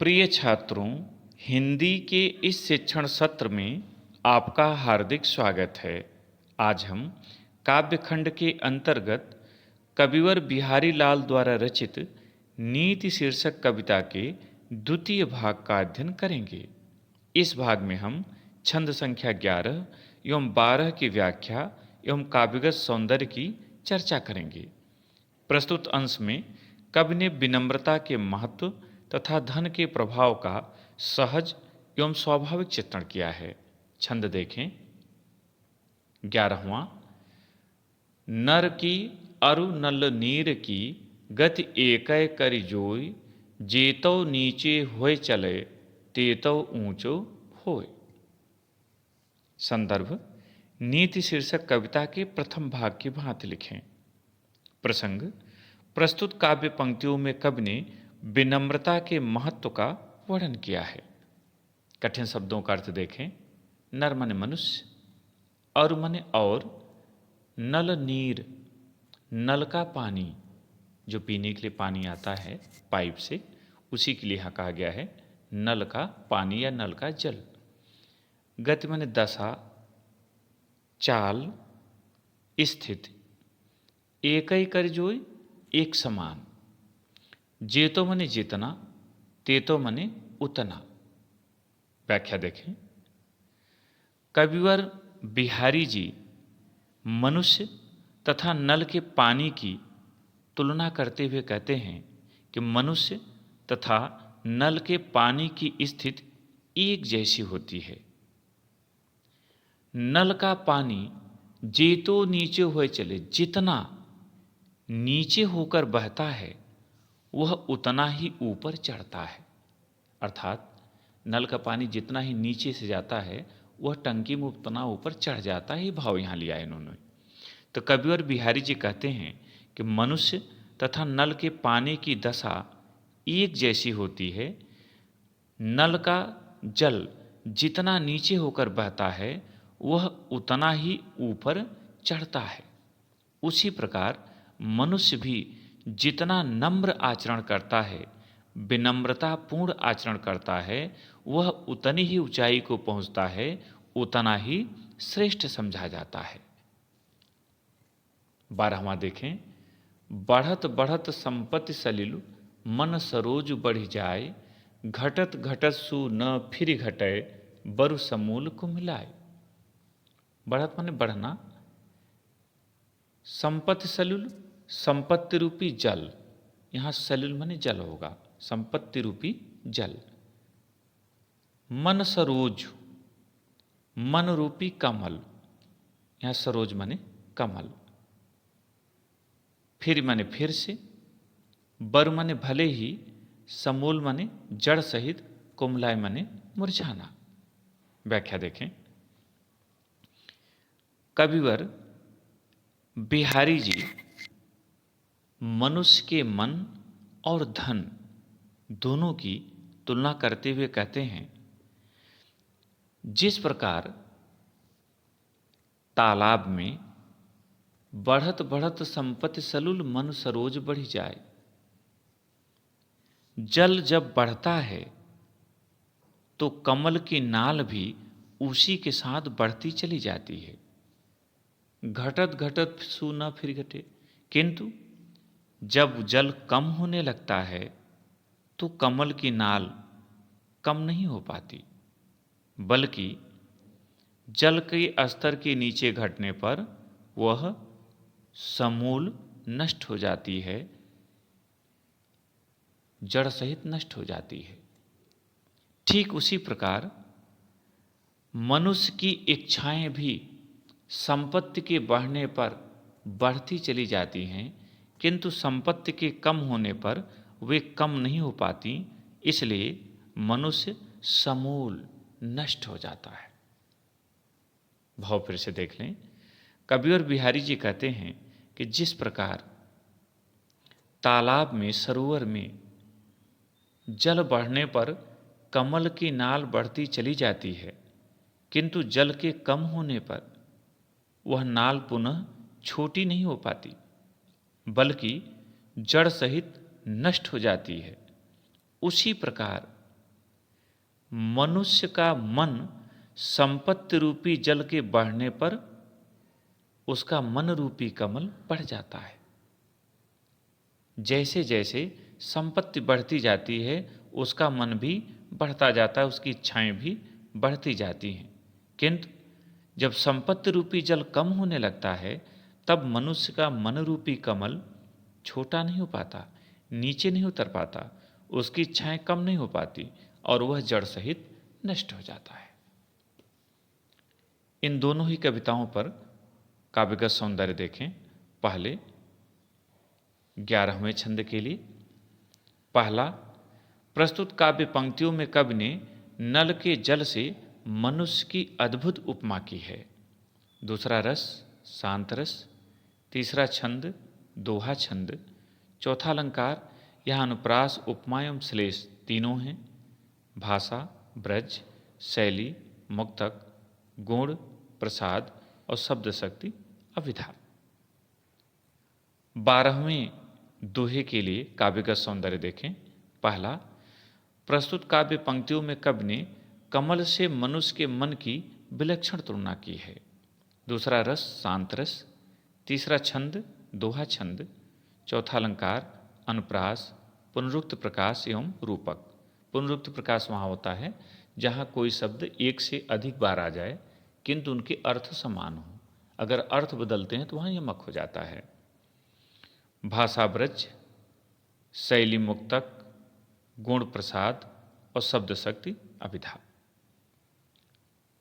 प्रिय छात्रों, हिंदी के इस शिक्षण सत्र में आपका हार्दिक स्वागत है। आज हम काव्यखंड के अंतर्गत कविवर बिहारी लाल द्वारा रचित नीति शीर्षक कविता के द्वितीय भाग का अध्ययन करेंगे। इस भाग में हम छंद संख्या 11 एवं 12 की व्याख्या एवं काव्यगत सौंदर्य की चर्चा करेंगे। प्रस्तुत अंश में कवि ने विनम्रता के महत्व तथा धन के प्रभाव का सहज एवं स्वाभाविक चित्रण किया है। छंद देखें। 11वां। नर की अरु नल नीर की गति एकै करि जोई, जेतौ नीचे होय चले तेतौ ऊंचो होय। संदर्भ नीति शीर्षक कविता के प्रथम भाग की भांति लिखें। प्रसंग प्रस्तुत काव्य पंक्तियों में कवि ने विनम्रता के महत्व का वर्णन किया है। कठिन शब्दों का अर्थ देखें। नर माने मनुष्य, अरु माने और, नल नीर नल का पानी, जो पीने के लिए पानी आता है पाइप से, उसी के लिए यहाँ कहा गया है नल का पानी या नल का जल। गति माने दशा, चाल, स्थिति। एकै करि जोई एक समान। जेतो मने जितना, तेतो मने उतना। व्याख्या देखें। कविवर बिहारी जी मनुष्य तथा नल के पानी की तुलना करते हुए कहते हैं कि मनुष्य तथा नल के पानी की स्थिति एक जैसी होती है। नल का पानी जेतो नीचे हुए चले, जितना नीचे होकर बहता है वह उतना ही ऊपर चढ़ता है। अर्थात नल का पानी जितना ही नीचे से जाता है वह टंकी में उतना ऊपर चढ़ जाता है। ये भाव यहाँ लिया है इन्होंने। तो कविवर बिहारी जी कहते हैं कि मनुष्य तथा नल के पानी की दशा एक जैसी होती है। नल का जल जितना नीचे होकर बहता है वह उतना ही ऊपर चढ़ता है। उसी प्रकार मनुष्य भी जितना नम्र आचरण करता है, विनम्रता पूर्ण आचरण करता है, वह उतनी ही ऊंचाई को पहुंचता है, उतना ही श्रेष्ठ समझा जाता है। 12वां देखें। बढ़त बढ़त संपत्ति सलिल, मन सरोज बढ़ी जाए, घटत घटत सु न फिर घटय, बरु समूल कुम्हिलाए। बढ़त माने बढ़ना, संपत्ति सलिल संपत्ति रूपी जल, यहां सलिल माने जल होगा, संपत्ति रूपी जल। मन सरोज मन रूपी कमल, यहां सरोज माने कमल। फिर माने फिर से, बर माने भले ही, समूल माने जड़ सहित, कुमलाय माने मुरझाना। व्याख्या देखें। कविवर बिहारी जी मनुष्य के मन और धन दोनों की तुलना करते हुए कहते हैं, जिस प्रकार तालाब में बढ़त बढ़त संपत्ति सलुल मन सरोज बढ़ी जाए, जल जब बढ़ता है तो कमल की नाल भी उसी के साथ बढ़ती चली जाती है। घटत घटत सु न फिर घटे, किंतु जब जल कम होने लगता है तो कमल की नाल कम नहीं हो पाती, बल्कि जल के स्तर के नीचे घटने पर वह समूल नष्ट हो जाती है, जड़ सहित नष्ट हो जाती है। ठीक उसी प्रकार मनुष्य की इच्छाएं भी संपत्ति के बढ़ने पर बढ़ती चली जाती हैं, किंतु संपत्ति के कम होने पर वे कम नहीं हो पाती, इसलिए मनुष्य समूल नष्ट हो जाता है। भाव फिर से देख लें। कविवर बिहारी जी कहते हैं कि जिस प्रकार तालाब में, सरोवर में जल बढ़ने पर कमल की नाल बढ़ती चली जाती है, किंतु जल के कम होने पर वह नाल पुनः छोटी नहीं हो पाती, बल्कि जड़ सहित नष्ट हो जाती है। उसी प्रकार मनुष्य का मन संपत्ति रूपी जल के बढ़ने पर उसका मन रूपी कमल बढ़ जाता है। जैसे जैसे संपत्ति बढ़ती जाती है उसका मन भी बढ़ता जाता है, उसकी इच्छाएं भी बढ़ती जाती हैं। किंतु जब संपत्ति रूपी जल कम होने लगता है तब मनुष्य का मन रूपी कमल छोटा नहीं हो पाता, नीचे नहीं उतर पाता, उसकी इच्छाएं कम नहीं हो पाती और वह जड़ सहित नष्ट हो जाता है। इन दोनों ही कविताओं पर काव्यगत सौंदर्य देखें। पहले 11वें छंद के लिए पहला, प्रस्तुत काव्य पंक्तियों में कवि ने नल के जल से मनुष्य की अद्भुत उपमा की है। दूसरा रस शांत रस, तीसरा छंद दोहा छंद, चौथा अलंकार यहाँ अनुप्रास उपमा एवं श्लेष तीनों हैं। भाषा ब्रज, शैली मुक्तक, गुण प्रसाद और शब्द शक्ति अभिधा। 12वें दोहे के लिए काव्यगत सौंदर्य देखें। पहला, प्रस्तुत काव्य पंक्तियों में कवि ने कमल से मनुष्य के मन की विलक्षण तुलना की है। दूसरा रस शांत रस, तीसरा छंद दोहा छंद, चौथा अलंकार अनुप्रास, पुनरुक्त प्रकाश एवं रूपक। पुनरुक्त प्रकाश वहाँ होता है जहाँ कोई शब्द एक से अधिक बार आ जाए किंतु उनके अर्थ समान हो। अगर अर्थ बदलते हैं तो वहाँ यमक हो जाता है। भाषा ब्रज, शैली मुक्तक, गुण प्रसाद और शब्द शक्ति अभिधा।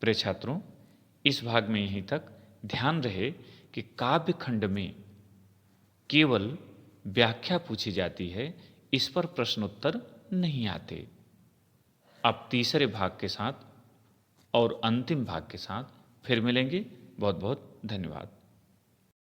प्रिय छात्रों, इस भाग में यहीं तक। ध्यान रहे कि काव्य खंड में केवल व्याख्या पूछी जाती है, इस पर प्रश्नोत्तर नहीं आते। अब तीसरे भाग के साथ और अंतिम भाग के साथ फिर मिलेंगे। बहुत बहुत धन्यवाद।